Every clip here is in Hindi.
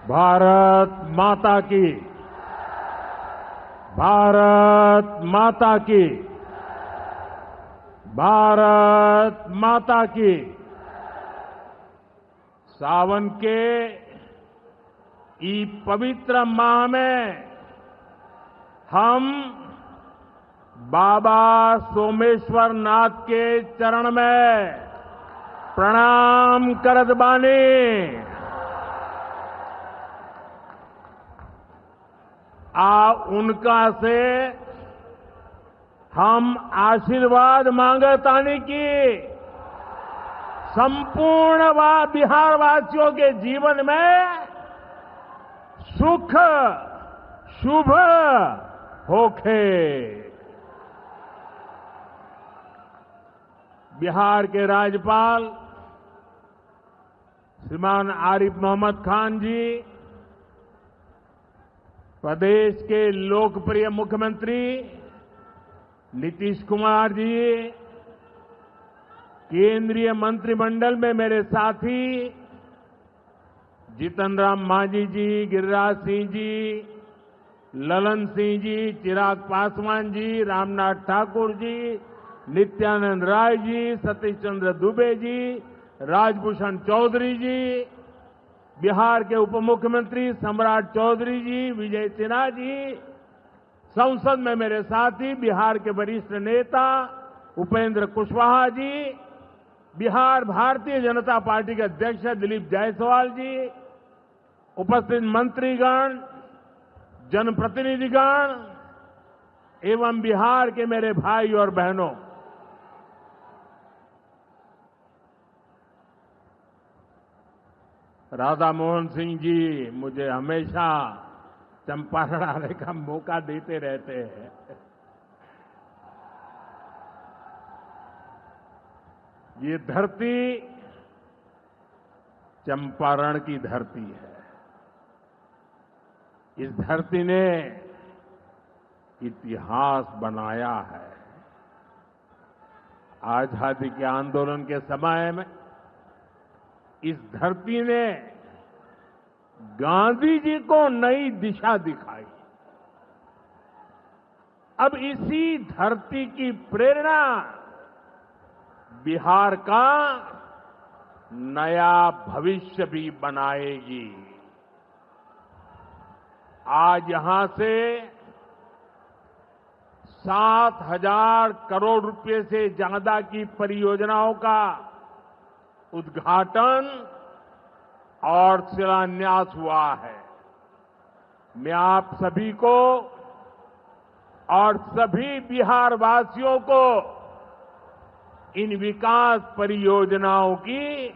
भारत माता की। भारत माता की। भारत माता की। सावन के इस पवित्र माह में हम बाबा सोमेश्वर नाथ के चरण में प्रणाम करत बानी। उनका से हम आशीर्वाद मांगतानी की संपूर्ण बिहार वासियों के जीवन में सुख शुभ होखे। बिहार के राज्यपाल श्रीमान आरिफ मोहम्मद खान जी, प्रदेश के लोकप्रिय मुख्यमंत्री नीतीश कुमार जी, केंद्रीय मंत्रिमंडल में मेरे साथी जीतन राम मांझी जी, गिरिराज सिंह जी, ललन सिंह जी, चिराग पासवान जी, रामनाथ ठाकुर जी, नित्यानंद राय जी, सतीश चंद्र दुबे जी, राजभूषण चौधरी जी, बिहार के उप मुख्यमंत्री सम्राट चौधरी जी, विजय सिन्हा जी, संसद में मेरे साथी बिहार के वरिष्ठ नेता उपेंद्र कुशवाहा जी, बिहार भारतीय जनता पार्टी के अध्यक्ष दिलीप जायसवाल जी, उपस्थित मंत्रीगण, जनप्रतिनिधिगण एवं बिहार के मेरे भाई और बहनों, राधा मोहन सिंह जी मुझे हमेशा चंपारण आने का मौका देते रहते हैं। ये धरती चंपारण की धरती है। इस धरती ने इतिहास बनाया है। आजादी के आंदोलन के समय में इस धरती ने गांधी जी को नई दिशा दिखाई। अब इसी धरती की प्रेरणा बिहार का नया भविष्य भी बनाएगी। आज यहां से 7,000 करोड़ रुपए से ज्यादा की परियोजनाओं का उद्घाटन और शिलान्यास हुआ है। मैं आप सभी को और सभी बिहार वासियों को इन विकास परियोजनाओं की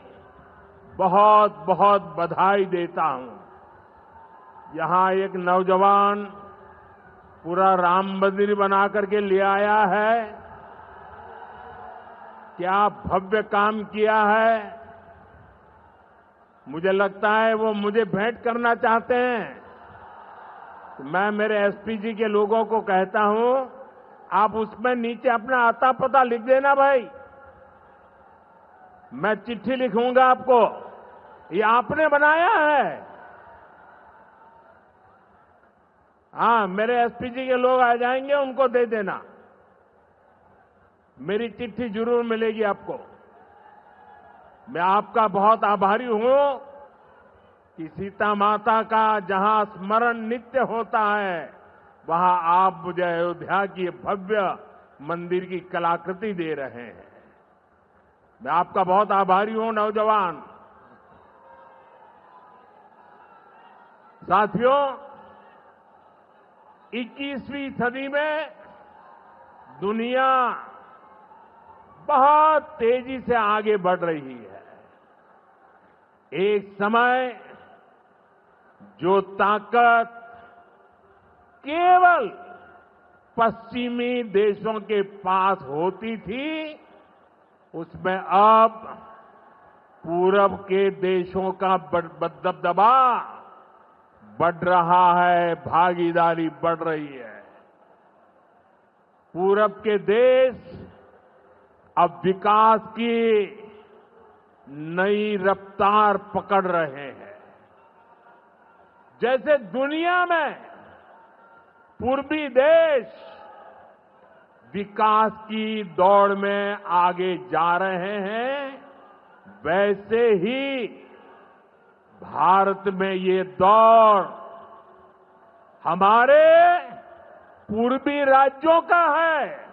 बहुत बहुत बधाई देता हूं। यहां एक नौजवान पूरा राम मंदिर बना करके ले आया है। क्या भव्य काम किया है। मुझे लगता है वो मुझे भेंट करना चाहते हैं। तो मैं मेरे एसपीजी के लोगों को कहता हूं, आप उसमें नीचे अपना आता पता लिख देना भाई। मैं चिट्ठी लिखूंगा आपको। ये आपने बनाया है। हाँ, मेरे एसपीजी के लोग आ जाएंगे, उनको दे देना। मेरी चिट्ठी जरूर मिलेगी आपको। मैं आपका बहुत आभारी हूं कि सीता माता का जहां स्मरण नित्य होता है, वहां आप मुझे अयोध्या की भव्य मंदिर की कलाकृति दे रहे हैं। मैं आपका बहुत आभारी हूं नौजवान साथियों। 21वीं सदी में दुनिया बहुत तेजी से आगे बढ़ रही है। एक समय जो ताकत केवल पश्चिमी देशों के पास होती थी, उसमें अब पूरब के देशों का दबदबा बढ़ रहा है, भागीदारी बढ़ रही है। पूरब के देश अब विकास की नई रफ्तार पकड़ रहे हैं। जैसे दुनिया में पूर्वी देश विकास की दौड़ में आगे जा रहे हैं, वैसे ही भारत में ये दौड़ हमारे पूर्वी राज्यों का है।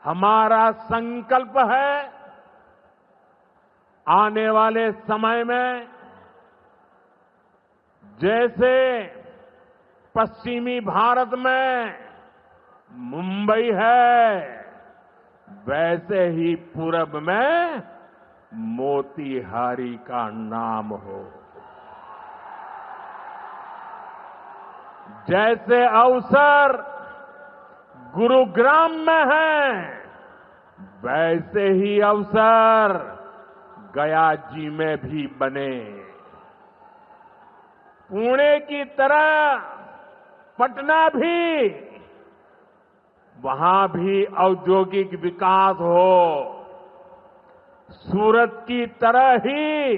हमारा संकल्प है आने वाले समय में जैसे पश्चिमी भारत में मुंबई है, वैसे ही पूरब में मोतीहारी का नाम हो। जैसे अवसर गुरुग्राम में है, वैसे ही अवसर गया जी में भी बने। पुणे की तरह पटना भी, वहां भी औद्योगिक विकास हो। सूरत की तरह ही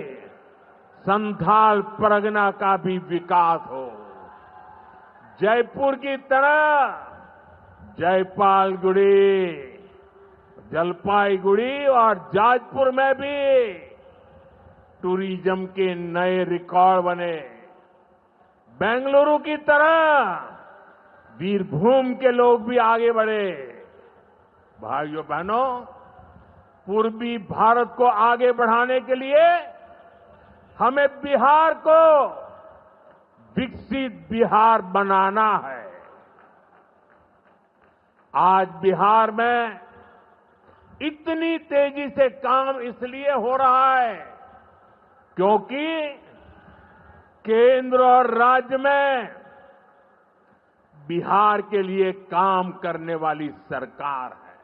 संथाल परगना का भी विकास हो। जयपुर की तरह जयपालगुड़ी, जलपाईगुड़ी और जाजपुर में भी टूरिज्म के नए रिकॉर्ड बने। बेंगलुरु की तरह वीरभूम के लोग भी आगे बढ़े। भाइयों बहनों, पूर्वी भारत को आगे बढ़ाने के लिए हमें बिहार को विकसित बिहार बनाना है। आज बिहार में इतनी तेजी से काम इसलिए हो रहा है क्योंकि केंद्र और राज्य में बिहार के लिए काम करने वाली सरकार है।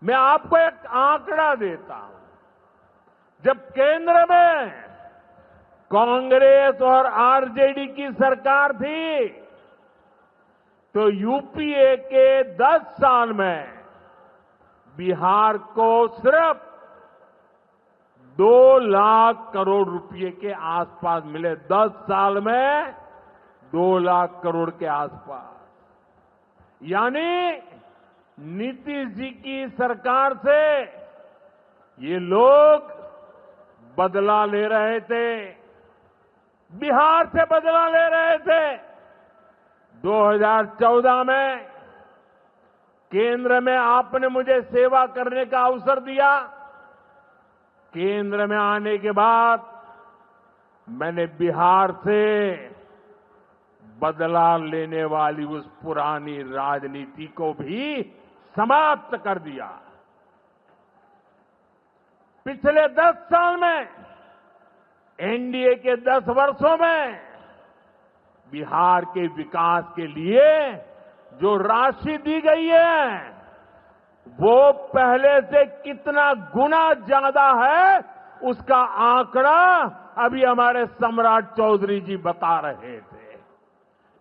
मैं आपको एक आंकड़ा देता हूं। जब केंद्र में कांग्रेस और आरजेडी की सरकार थी, तो यूपीए के 10 साल में बिहार को सिर्फ 2 लाख करोड़ रुपए के आसपास मिले। 10 साल में 2 लाख करोड़ के आसपास। यानी नीतीश जी की सरकार से ये लोग बदला ले रहे थे, बिहार से बदला ले रहे थे। 2014 में केंद्र में आपने मुझे सेवा करने का अवसर दिया। केंद्र में आने के बाद मैंने बिहार से बदला लेने वाली उस पुरानी राजनीति को भी समाप्त कर दिया। पिछले 10 साल में, एनडीए के 10 वर्षों में बिहार के विकास के लिए जो राशि दी गई है, वो पहले से कितना गुना ज्यादा है, उसका आंकड़ा अभी हमारे सम्राट चौधरी जी बता रहे थे।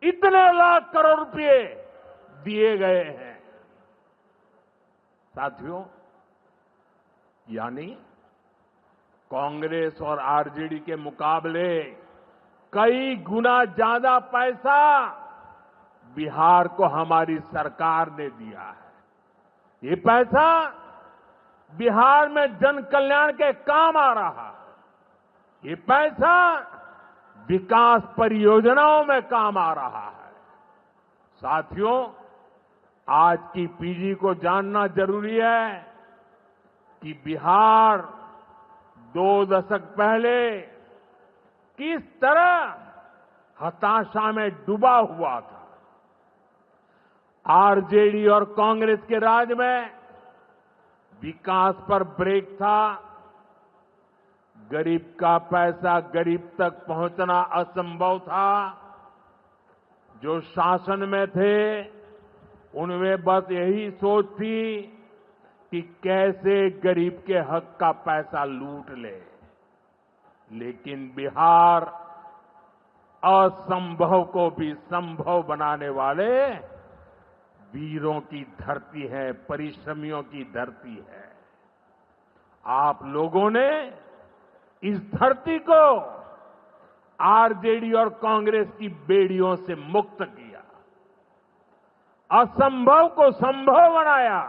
इतने लाख करोड़ रुपए दिए गए हैं। साथियों, यानी कांग्रेस और आरजेडी के मुकाबले कई गुना ज्यादा पैसा बिहार को हमारी सरकार ने दिया है। ये पैसा बिहार में जन कल्याण के काम आ रहा है। ये पैसा विकास परियोजनाओं में काम आ रहा है। साथियों, आज की पीढ़ी को जानना जरूरी है कि बिहार 2 दशक पहले किस तरह हताशा में डूबा हुआ था। आरजेडी और कांग्रेस के राज में विकास पर ब्रेक था। गरीब का पैसा गरीब तक पहुंचना असंभव था। जो शासन में थे, उनमें बस यही सोच थी कि कैसे गरीब के हक का पैसा लूट ले। लेकिन बिहार असंभव को भी संभव बनाने वाले वीरों की धरती है, परिश्रमियों की धरती है। आप लोगों ने इस धरती को आरजेडी और कांग्रेस की बेड़ियों से मुक्त किया, असंभव को संभव बनाया।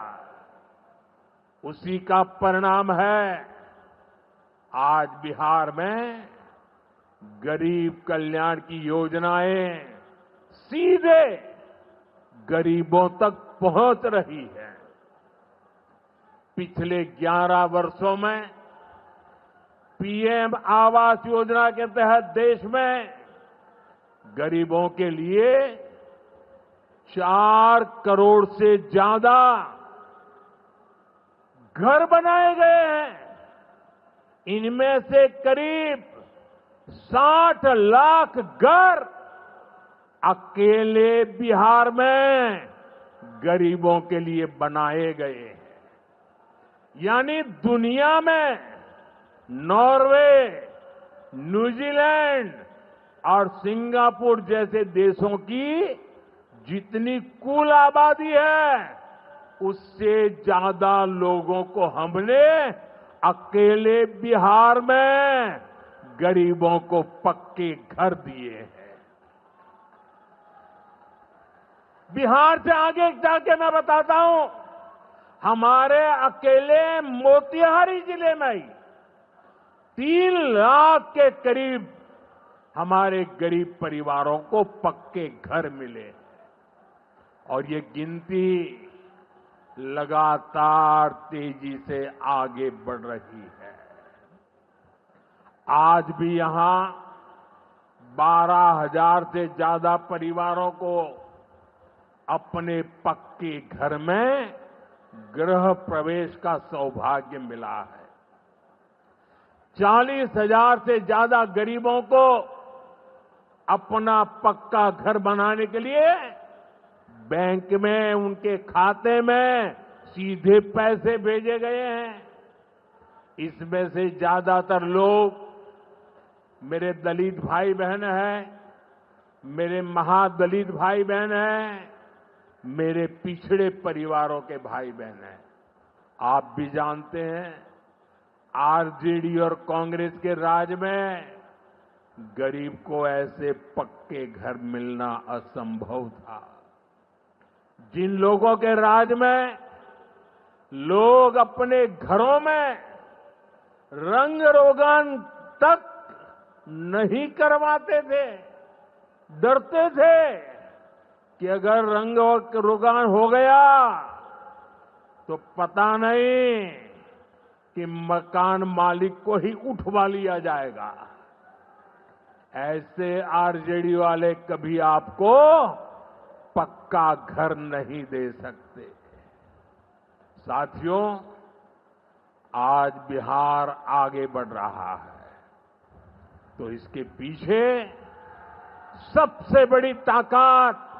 उसी का परिणाम है आज बिहार में गरीब कल्याण की योजनाएं सीधे गरीबों तक पहुंच रही है। पिछले 11 वर्षों में पीएम आवास योजना के तहत देश में गरीबों के लिए 4 करोड़ से ज्यादा घर बनाए गए हैं। इनमें से करीब 60 लाख घर अकेले बिहार में गरीबों के लिए बनाए गए हैं। यानी दुनिया में नॉर्वे, न्यूजीलैंड और सिंगापुर जैसे देशों की जितनी कुल आबादी है, उससे ज्यादा लोगों को हमने अकेले बिहार में गरीबों को पक्के घर दिए हैं। बिहार से आगे जाके मैं बताता हूं, हमारे अकेले मोतिहारी जिले में ही 3 लाख के करीब हमारे गरीब परिवारों को पक्के घर मिले और ये गिनती लगातार तेजी से आगे बढ़ रही है। आज भी यहां 12,000 से ज्यादा परिवारों को अपने पक्के घर में गृह प्रवेश का सौभाग्य मिला है। 40,000 से ज्यादा गरीबों को अपना पक्का घर बनाने के लिए बैंक में उनके खाते में सीधे पैसे भेजे गए हैं। इसमें से ज्यादातर लोग मेरे दलित भाई बहन हैं, मेरे महादलित भाई बहन हैं, मेरे पिछड़े परिवारों के भाई बहन हैं। आप भी जानते हैं, आरजेडी और कांग्रेस के राज में गरीब को ऐसे पक्के घर मिलना असंभव था। जिन लोगों के राज में लोग अपने घरों में रंग रोगन तक नहीं करवाते थे, डरते थे कि अगर रंग रोगन हो गया तो पता नहीं कि मकान मालिक को ही उठवा लिया जाएगा। ऐसे आरजेडी वाले कभी आपको पक्का घर नहीं दे सकते। साथियों, आज बिहार आगे बढ़ रहा है तो इसके पीछे सबसे बड़ी ताकत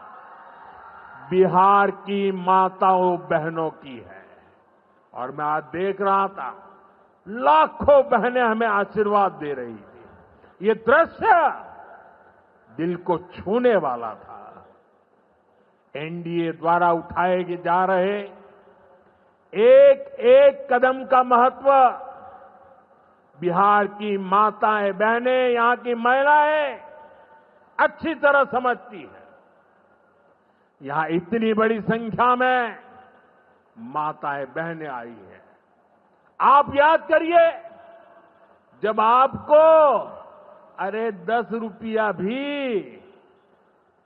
बिहार की माताओं बहनों की है। और मैं आज देख रहा था, लाखों बहनें हमें आशीर्वाद दे रही थी। ये दृश्य दिल को छूने वाला था। एनडीए द्वारा उठाए जा रहे एक एक कदम का महत्व बिहार की माताएं बहनें, यहां की महिलाएं अच्छी तरह समझती है। यहां इतनी बड़ी संख्या में माताएं बहनें आई हैं। आप याद करिए, जब आपको 10 रुपया भी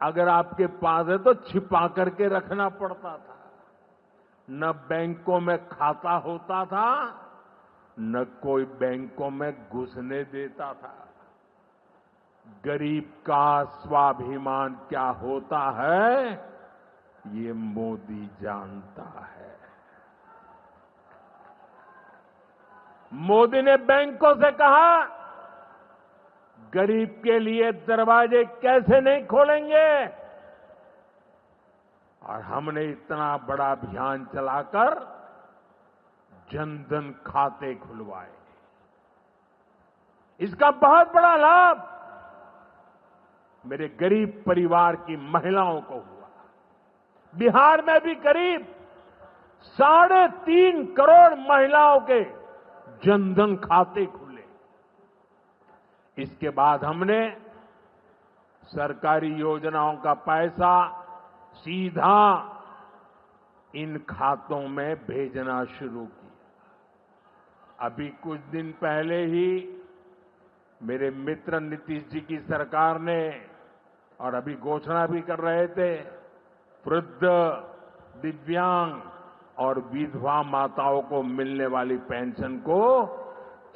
अगर आपके पास है तो छिपा करके रखना पड़ता था। न बैंकों में खाता होता था, न कोई बैंकों में घुसने देता था। गरीब का स्वाभिमान क्या होता है, ये मोदी जानता है। मोदी ने बैंकों से कहा, गरीब के लिए दरवाजे कैसे नहीं खोलेंगे, और हमने इतना बड़ा अभियान चलाकर जनधन खाते खुलवाए। इसका बहुत बड़ा लाभ मेरे गरीब परिवार की महिलाओं को हुआ। बिहार में भी करीब 3.5 करोड़ महिलाओं के जनधन खाते खुले। इसके बाद हमने सरकारी योजनाओं का पैसा सीधा इन खातों में भेजना शुरू किया। अभी कुछ दिन पहले ही मेरे मित्र नीतीश जी की सरकार ने, और अभी घोषणा भी कर रहे थे, वृद्ध, दिव्यांग और विधवा माताओं को मिलने वाली पेंशन को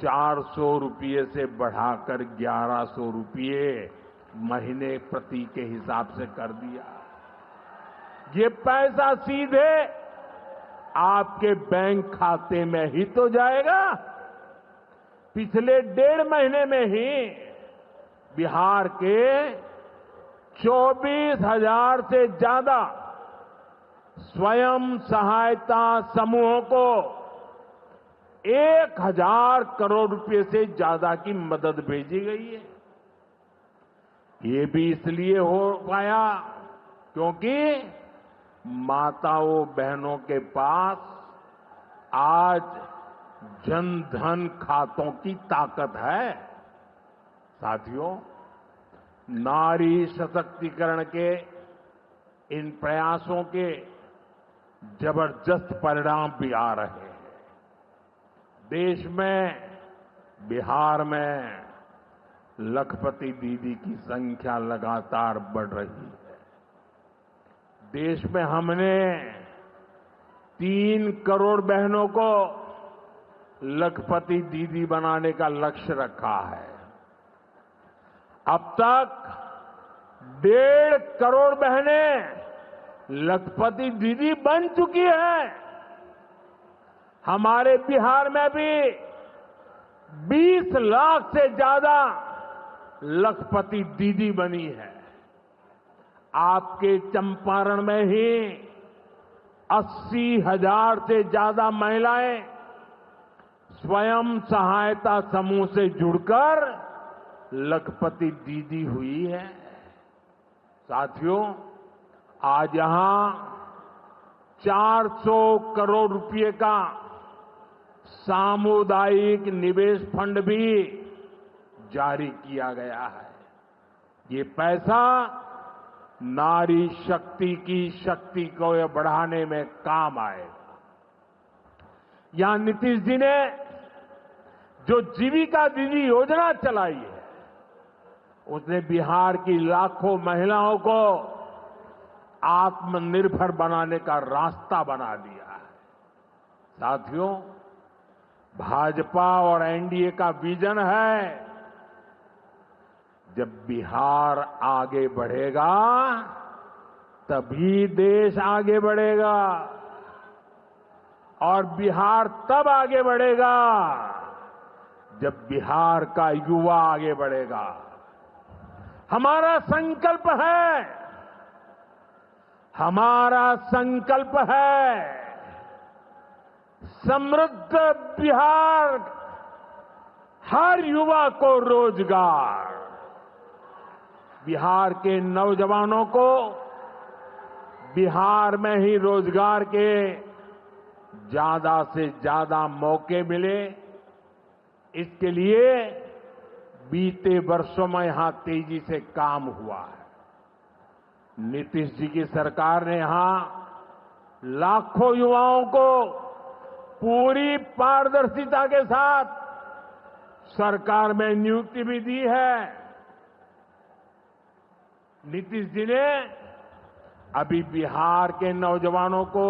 400 रुपये से बढ़ाकर 1100 रुपये महीने प्रति के हिसाब से कर दिया। ये पैसा सीधे आपके बैंक खाते में ही तो जाएगा। पिछले 1.5 महीने में ही बिहार के 24,000 से ज्यादा स्वयं सहायता समूहों को 1,000 करोड़ रुपए से ज्यादा की मदद भेजी गई है। ये भी इसलिए हो पाया क्योंकि माताओं बहनों के पास आज जन धन खातों की ताकत है। साथियों, नारी सशक्तिकरण के इन प्रयासों के जबरदस्त परिणाम भी आ रहे हैं। देश में, बिहार में लखपति दीदी की संख्या लगातार बढ़ रही है। देश में हमने 3 करोड़ बहनों को लखपति दीदी बनाने का लक्ष्य रखा है। अब तक 1.5 करोड़ बहनें लखपति दीदी बन चुकी हैं। हमारे बिहार में भी 20 लाख से ज्यादा लखपति दीदी बनी है। आपके चंपारण में ही 80,000 से ज्यादा महिलाएं स्वयं सहायता समूह से जुड़कर लखपति दीदी हुई है। साथियों, आज यहां 400 करोड़ रुपए का सामुदायिक निवेश फंड भी जारी किया गया है। ये पैसा नारी शक्ति की शक्ति को बढ़ाने में काम आएगा। यहां नीतीश जी ने जो जीविका दीदी योजना चलाई है, उसने बिहार की लाखों महिलाओं को आत्मनिर्भर बनाने का रास्ता बना दिया है। साथियों, भाजपा और एनडीए का विजन है, जब बिहार आगे बढ़ेगा तभी देश आगे बढ़ेगा, और बिहार तब आगे बढ़ेगा जब बिहार का युवा आगे बढ़ेगा। हमारा संकल्प है, हमारा संकल्प है समृद्ध बिहार, हर युवा को रोजगार। बिहार के नौजवानों को बिहार में ही रोजगार के ज्यादा से ज्यादा मौके मिले, इसके लिए बीते वर्षों में यहां तेजी से काम हुआ है। नीतीश जी की सरकार ने यहां लाखों युवाओं को पूरी पारदर्शिता के साथ सरकार में नियुक्ति भी दी है। नीतीश जी ने अभी बिहार के नौजवानों को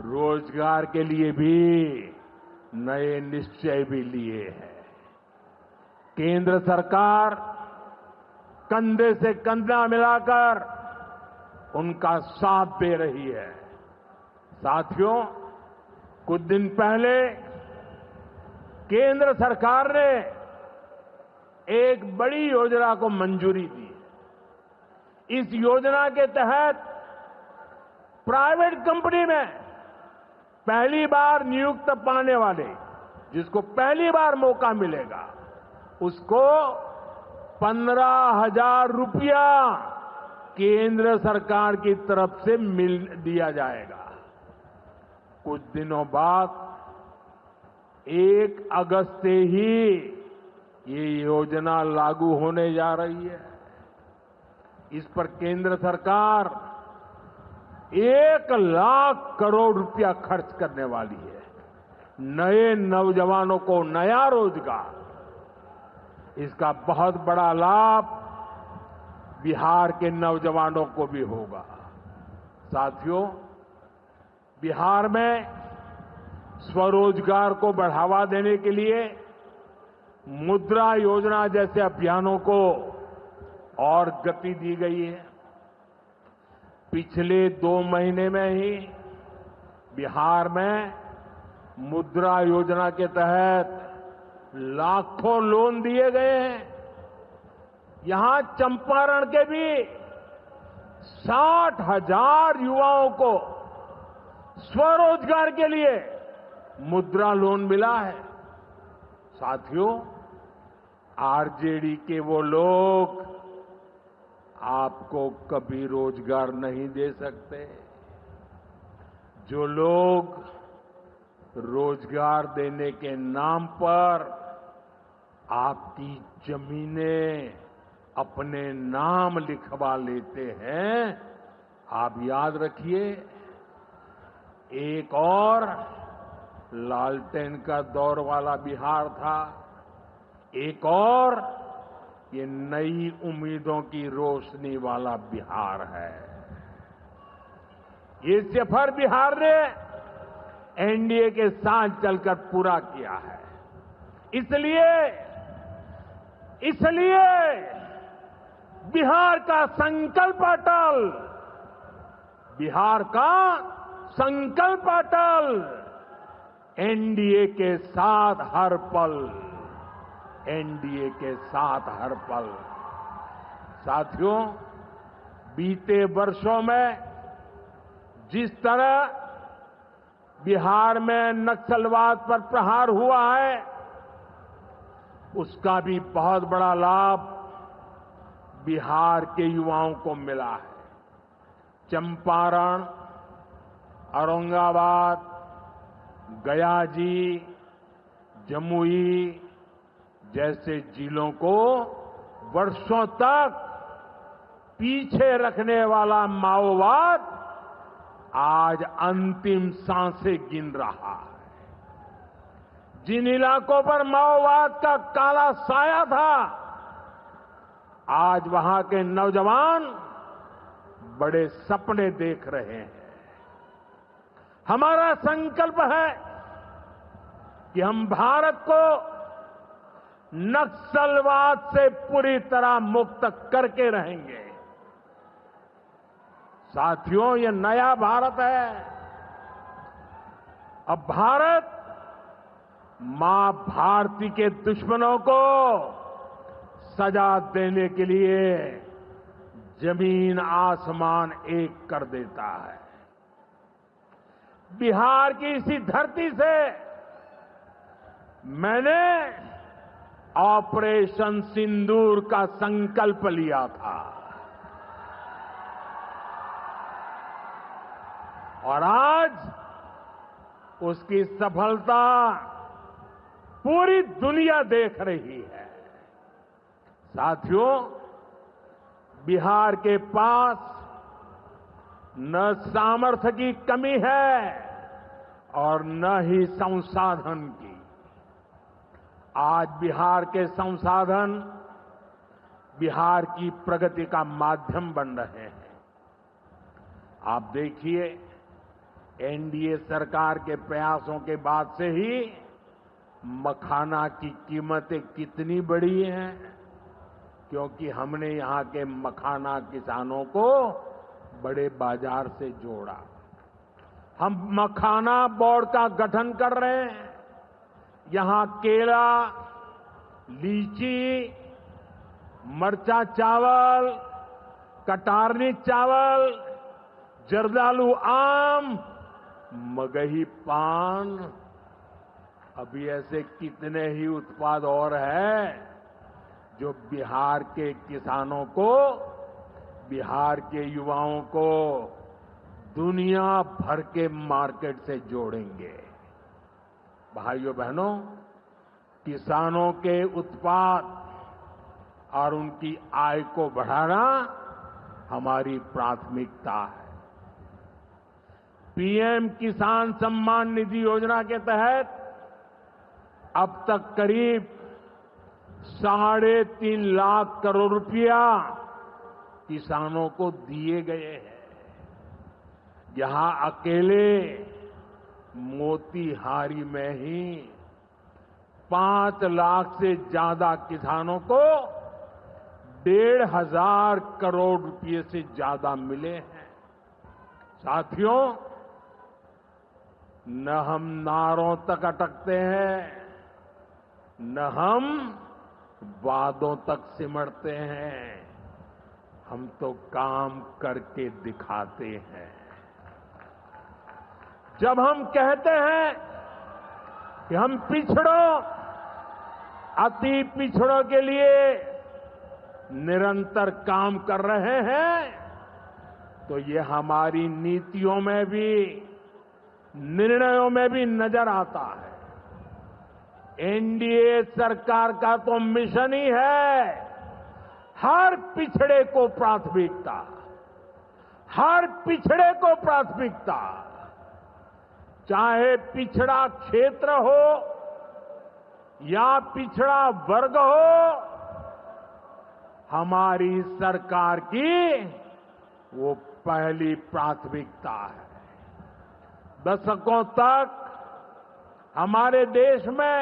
रोजगार के लिए भी नए निश्चय भी लिए हैं। केंद्र सरकार कंधे से कंधा मिलाकर उनका साथ दे रही है। साथियों, कुछ दिन पहले केंद्र सरकार ने एक बड़ी योजना को मंजूरी दी। इस योजना के तहत प्राइवेट कंपनी में पहली बार नियुक्त पाने वाले, जिसको पहली बार मौका मिलेगा, उसको 15,000 रुपया केंद्र सरकार की तरफ से दिया जाएगा। कुछ दिनों बाद 1 अगस्त से ही ये योजना लागू होने जा रही है। इस पर केंद्र सरकार 1,00,000 करोड़ रुपया खर्च करने वाली है। नए नौजवानों को नया रोजगार, इसका बहुत बड़ा लाभ बिहार के नौजवानों को भी होगा। साथियों, बिहार में स्वरोजगार को बढ़ावा देने के लिए मुद्रा योजना जैसे अभियानों को और गति दी गई है। पिछले 2 महीने में ही बिहार में मुद्रा योजना के तहत लाखों लोन दिए गए हैं। यहां चंपारण के भी 60,000 युवाओं को स्वरोजगार के लिए मुद्रा लोन मिला है। साथियों, आरजेडी के वो लोग आपको कभी रोजगार नहीं दे सकते। जो लोग रोजगार देने के नाम पर आपकी जमीनें अपने नाम लिखवा लेते हैं, आप याद रखिए, एक और लालटेन का दौर वाला बिहार था, एक और ये नई उम्मीदों की रोशनी वाला बिहार है। ये सफर बिहार ने एनडीए के साथ चलकर पूरा किया है। इसलिए बिहार का संकल्प अटल, बिहार का संकल्प अटल, एनडीए के साथ हर पल, एनडीए के साथ हर पल। साथियों, बीते वर्षों में जिस तरह बिहार में नक्सलवाद पर प्रहार हुआ है, उसका भी बहुत बड़ा लाभ बिहार के युवाओं को मिला है। चंपारण, औरंगाबाद, गया जी, जमुई जैसे जिलों को वर्षों तक पीछे रखने वाला माओवाद आज अंतिम सांसें गिन रहा है। जिन इलाकों पर माओवाद का काला साया था, आज वहां के नौजवान बड़े सपने देख रहे हैं। हमारा संकल्प है कि हम भारत को नक्सलवाद से पूरी तरह मुक्त करके रहेंगे। साथियों, ये नया भारत है। अब भारत मां भारती के दुश्मनों को सजा देने के लिए जमीन आसमान एक कर देता है। बिहार की इसी धरती से मैंने ऑपरेशन सिंदूर का संकल्प लिया था और आज उसकी सफलता पूरी दुनिया देख रही है। साथियों, बिहार के पास न सामर्थ्य की कमी है और न ही संसाधन की। आज बिहार के संसाधन बिहार की प्रगति का माध्यम बन रहे हैं। आप देखिए, एनडीए सरकार के प्रयासों के बाद से ही मखाना की कीमतें कितनी बढ़ी हैं, क्योंकि हमने यहां के मखाना किसानों को बड़े बाजार से जोड़ा। हम मखाना बोर्ड का गठन कर रहे हैं। यहां केला, लीची, मरचा चावल, कटारनी चावल, जर्दालू आम, मगही पान, अभी ऐसे कितने ही उत्पाद और हैं जो बिहार के किसानों को, बिहार के युवाओं को दुनिया भर के मार्केट से जोड़ेंगे। भाइयों बहनों, किसानों के उत्पाद और उनकी आय को बढ़ाना हमारी प्राथमिकता है। पीएम किसान सम्मान निधि योजना के तहत अब तक करीब 3.5 लाख करोड़ रुपया किसानों को दिए गए हैं। यहां अकेले मोतीहारी में ही 5 लाख से ज्यादा किसानों को 1,500 करोड़ रुपए से ज्यादा मिले हैं। साथियों, न हम नारों तक अटकते हैं, न हम वादों तक सिमटते हैं, हम तो काम करके दिखाते हैं। जब हम कहते हैं कि हम पिछड़ों, अति पिछड़ों के लिए निरंतर काम कर रहे हैं, तो ये हमारी नीतियों में भी, निर्णयों में भी नजर आता है। एनडीए सरकार का तो मिशन ही है हर पिछड़े को प्राथमिकता, हर पिछड़े को प्राथमिकता, चाहे पिछड़ा क्षेत्र हो या पिछड़ा वर्ग हो, हमारी सरकार की वो पहली प्राथमिकता है। दशकों तक हमारे देश में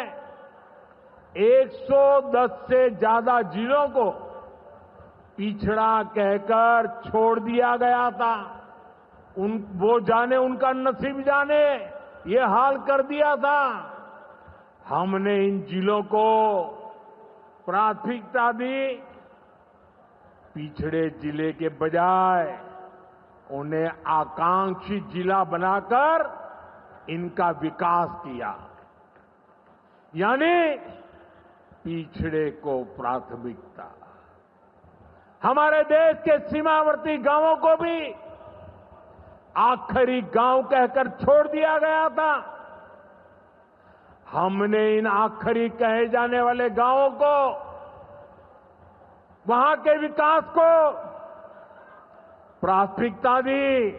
110 से ज्यादा जिलों को पिछड़ा कहकर छोड़ दिया गया था। वो जाने, उनका नसीब जाने, ये हाल कर दिया था। हमने इन जिलों को प्राथमिकता दी। पिछड़े जिले के बजाय उन्हें आकांक्षी जिला बनाकर इनका विकास किया, यानी पिछड़े को प्राथमिकता। हमारे देश के सीमावर्ती गांवों को भी आखिरी गांव कहकर छोड़ दिया गया था। हमने इन आखिरी कहे जाने वाले गांवों को, वहां के विकास को प्राथमिकता दी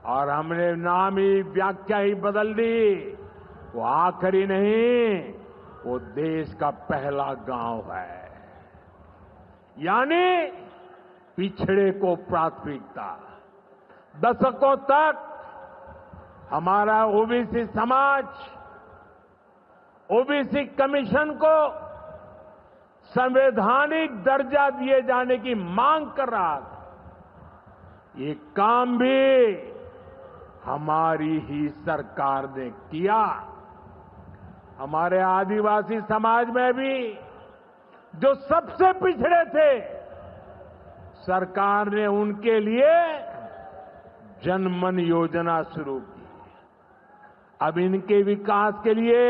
और हमने नाम ही, व्याख्या ही बदल दी। वो आखिरी नहीं, वो देश का पहला गांव है, यानी पिछड़े को प्राथमिकता। दशकों तक हमारा ओबीसी समाज ओबीसी कमीशन को संवैधानिक दर्जा दिए जाने की मांग कर रहा था। ये काम भी हमारी ही सरकार ने किया। हमारे आदिवासी समाज में भी जो सबसे पिछड़े थे, सरकार ने उनके लिए जनमन योजना शुरू की। अब इनके विकास के लिए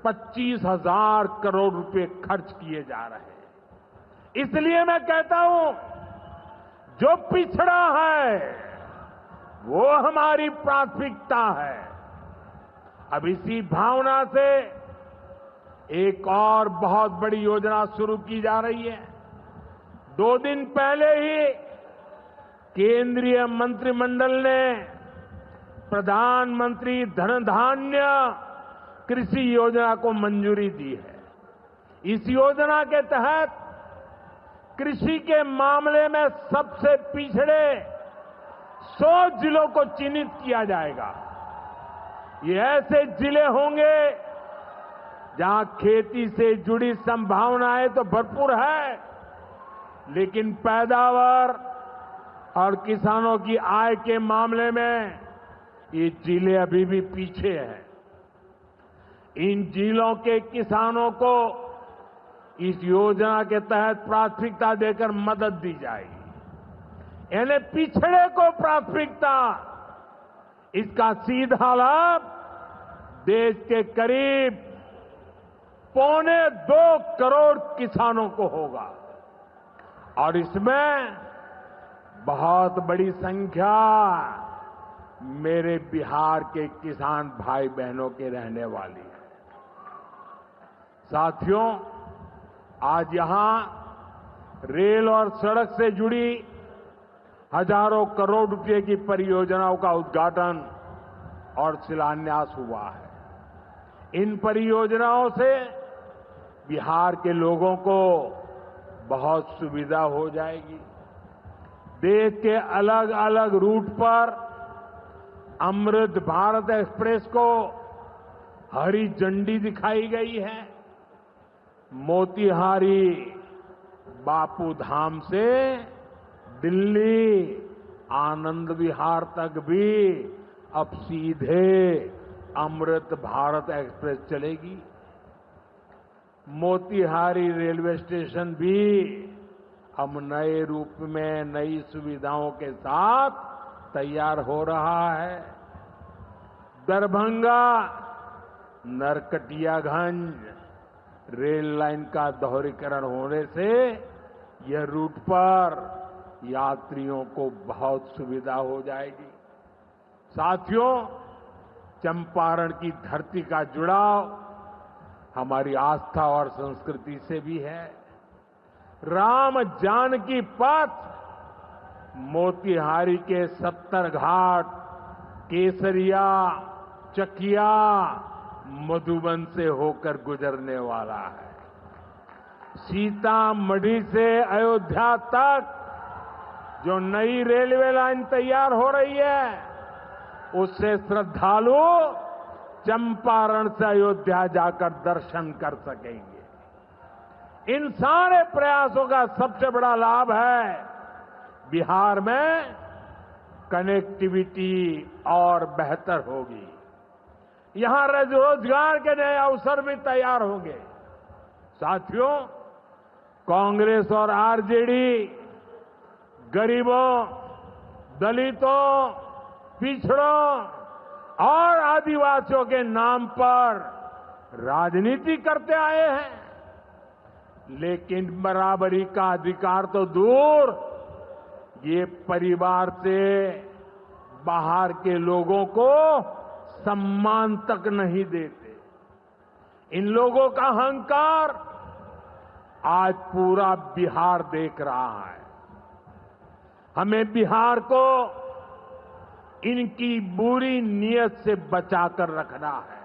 25,000 करोड़ रुपए खर्च किए जा रहे हैं। इसलिए मैं कहता हूं, जो पिछड़ा है वो हमारी प्राथमिकता है। अब इसी भावना से एक और बहुत बड़ी योजना शुरू की जा रही है। 2 दिन पहले ही केंद्रीय मंत्रिमंडल ने प्रधानमंत्री धन धान्य कृषि योजना को मंजूरी दी है। इस योजना के तहत कृषि के मामले में सबसे पिछड़े 100 जिलों को चिन्हित किया जाएगा। ये ऐसे जिले होंगे जहां खेती से जुड़ी संभावनाएं तो भरपूर है, लेकिन पैदावार और किसानों की आय के मामले में ये जिले अभी भी पीछे हैं। इन जिलों के किसानों को इस योजना के तहत प्राथमिकता देकर मदद दी जाएगी। यानी पिछड़े को प्राथमिकता। इसका सीधा लाभ देश के करीब 2.25 करोड़ किसानों को होगा और इसमें बहुत बड़ी संख्या मेरे बिहार के किसान भाई बहनों के रहने वाली है। साथियों, आज यहां रेल और सड़क से जुड़ी हजारों करोड़ रुपए की परियोजनाओं का उद्घाटन और शिलान्यास हुआ है। इन परियोजनाओं से बिहार के लोगों को बहुत सुविधा हो जाएगी। देश के अलग अलग रूट पर अमृत भारत एक्सप्रेस को हरी झंडी दिखाई गई है। मोतिहारी बापू धाम से दिल्ली आनंद विहार तक भी अब सीधे अमृत भारत एक्सप्रेस चलेगी। मोतिहारी रेलवे स्टेशन भी अब नए रूप में नई सुविधाओं के साथ तैयार हो रहा है। दरभंगा नरकटियागंज रेल लाइन का दोहरीकरण होने से यह रूट पर यात्रियों को बहुत सुविधा हो जाएगी। साथियों, चंपारण की धरती का जुड़ाव हमारी आस्था और संस्कृति से भी है। राम जानकी पथ मोतिहारी के 70 घाट, केसरिया, चकिया, मधुबन से होकर गुजरने वाला है। सीतामढ़ी से अयोध्या तक जो नई रेलवे लाइन तैयार हो रही है, उससे श्रद्धालु चंपारण से अयोध्या जाकर दर्शन कर सकेंगे। इन सारे प्रयासों का सबसे बड़ा लाभ है बिहार में कनेक्टिविटी और बेहतर होगी। यहां रोजगार के नए अवसर भी तैयार होंगे। साथियों, कांग्रेस और आरजेडी गरीबों, दलितों, पिछड़ों और आदिवासियों के नाम पर राजनीति करते आए हैं, लेकिन बराबरी का अधिकार तो दूर, ये परिवार से बाहर के लोगों को सम्मान तक नहीं देते। इन लोगों का अहंकार आज पूरा बिहार देख रहा है। हमें बिहार को इनकी बुरी नीयत से बचाकर रखना है।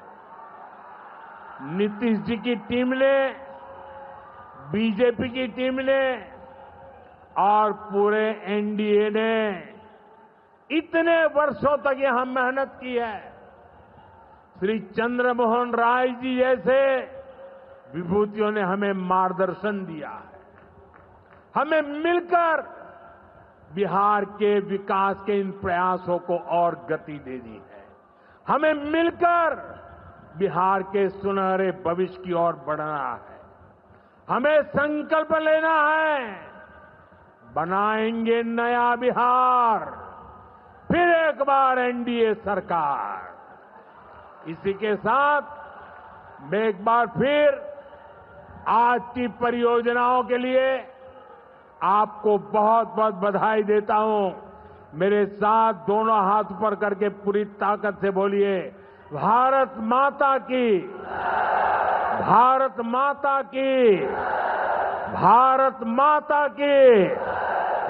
नीतीश जी की टीम ने, बीजेपी की टीम ने और पूरे एनडीए ने इतने वर्षों तक यहां मेहनत की है। श्री चंद्रमोहन राय जी जैसे विभूतियों ने हमें मार्गदर्शन दिया है। हमें मिलकर बिहार के विकास के इन प्रयासों को और गति देनी है। हमें मिलकर बिहार के सुनहरे भविष्य की ओर बढ़ना है। हमें संकल्प लेना है, बनाएंगे नया बिहार, फिर एक बार एनडीए सरकार। इसी के साथ मैं एक बार फिर आज की परियोजनाओं के लिए आपको बहुत बहुत बधाई देता हूं। मेरे साथ दोनों हाथ ऊपर करके पूरी ताकत से बोलिए, भारत माता की, भारत माता की, भारत माता की।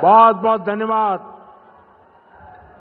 बहुत बहुत धन्यवाद।